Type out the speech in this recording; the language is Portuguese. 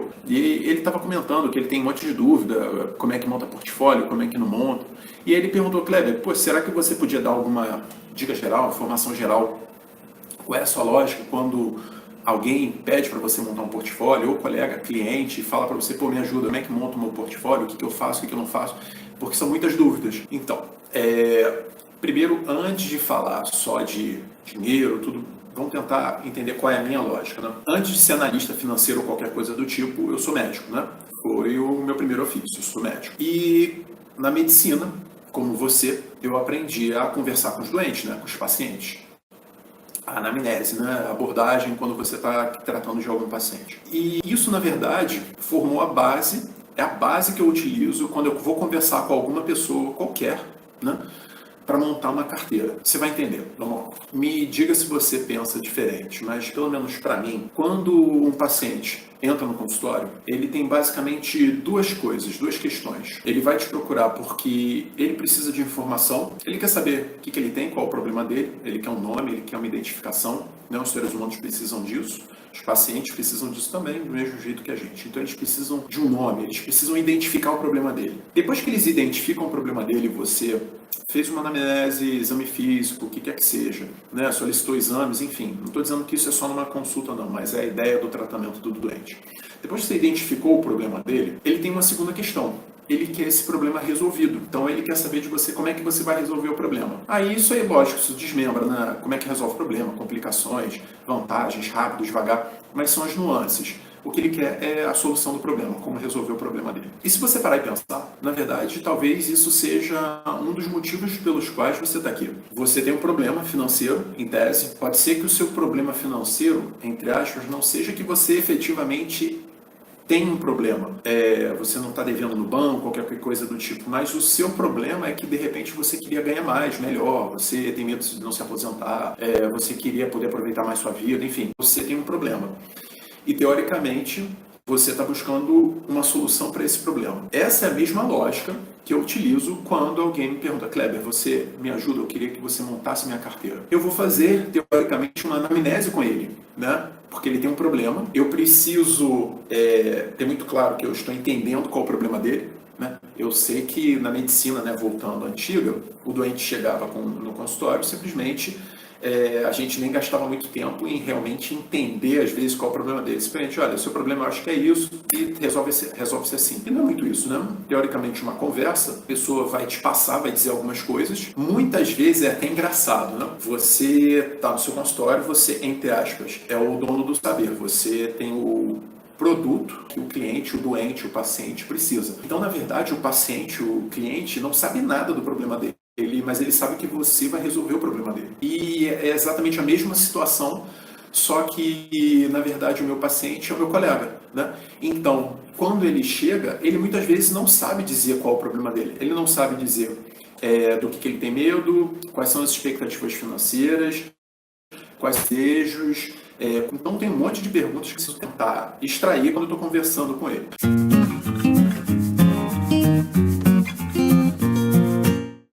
meu, e ele estava comentando que ele tem um monte de dúvida, como é que monta portfólio, como é que não monta. E aí ele perguntou, Kleber, pô, será que você podia dar alguma dica geral, informação geral? Qual é a sua lógica quando alguém pede para você montar um portfólio, ou colega, cliente, fala para você, pô, me ajuda, como é que monta o meu portfólio, o que eu faço, o que eu não faço? Porque são muitas dúvidas. Então, primeiro, antes de falar só de dinheiro, tudo, vamos tentar entender qual é a minha lógica, né? Antes de ser analista financeiro ou qualquer coisa do tipo, eu sou médico, né? Foi o meu primeiro ofício, eu sou médico. E na medicina, como você, eu aprendi a conversar com os doentes, né? Com os pacientes. A anamnese, né? A abordagem quando você está tratando de algum paciente. E isso, na verdade, formou a base, é a base que eu utilizo quando eu vou conversar com alguma pessoa qualquer, né? Para montar uma carteira. Você vai entender. Vamos, me diga se você pensa diferente, mas pelo menos para mim, quando um paciente entra no consultório, ele tem basicamente duas coisas, duas questões. Ele vai te procurar porque ele precisa de informação, ele quer saber o que ele tem, qual é o problema dele, ele quer um nome, ele quer uma identificação, né? Os seres humanos precisam disso. Os pacientes precisam disso também, do mesmo jeito que a gente. Então eles precisam de um nome, eles precisam identificar o problema dele. Depois que eles identificam o problema dele, você fez uma anamnese, exame físico, o que quer que seja, né? Solicitou exames, enfim. Não estou dizendo que isso é só numa consulta não, mas é a ideia do tratamento do doente. Depois que você identificou o problema dele, ele tem uma segunda questão. Ele quer esse problema resolvido. Então ele quer saber de você como é que você vai resolver o problema. Aí isso aí, lógico, isso desmembra, né? Como é que resolve o problema, complicações, vantagens, rápido, devagar, mas são as nuances. O que ele quer é a solução do problema, como resolver o problema dele. E se você parar e pensar, na verdade, talvez isso seja um dos motivos pelos quais você está aqui. Você tem um problema financeiro, em tese. Pode ser que o seu problema financeiro, entre aspas, não seja que você efetivamente tem um problema, você não está devendo no banco, qualquer coisa do tipo, mas o seu problema é que de repente você queria ganhar mais, melhor, você tem medo de não se aposentar, você queria poder aproveitar mais sua vida, enfim, você tem um problema. E teoricamente você está buscando uma solução para esse problema. Essa é a mesma lógica que eu utilizo quando alguém me pergunta, Kleber, você me ajuda, eu queria que você montasse minha carteira. Eu vou fazer, teoricamente, uma anamnese com ele, né? Porque ele tem um problema, eu preciso ter muito claro que eu estou entendendo qual é o problema dele, né? Eu sei que na medicina, né, voltando à antiga, o doente chegava no consultório, simplesmente a gente nem gastava muito tempo em realmente entender, às vezes, qual é o problema dele. Simplesmente, olha, o seu problema eu acho que é isso, e resolve-se assim. E não é muito isso, né? Teoricamente, uma conversa, a pessoa vai te passar, vai dizer algumas coisas. Muitas vezes é até engraçado, né? Você está no seu consultório, você, entre aspas, é o dono do saber. Você tem o produto que o cliente, o doente, o paciente precisa. Então, na verdade, o paciente, o cliente, não sabe nada do problema dele. Mas ele sabe que você vai resolver o problema dele. E é exatamente a mesma situação, só que, na verdade, o meu paciente é o meu colega, né? Então, quando ele chega, ele muitas vezes não sabe dizer qual é o problema dele. Ele não sabe dizer do que ele tem medo, quais são as expectativas financeiras, quais desejos. Então, tem um monte de perguntas que eu preciso tentar extrair quando eu estou conversando com ele.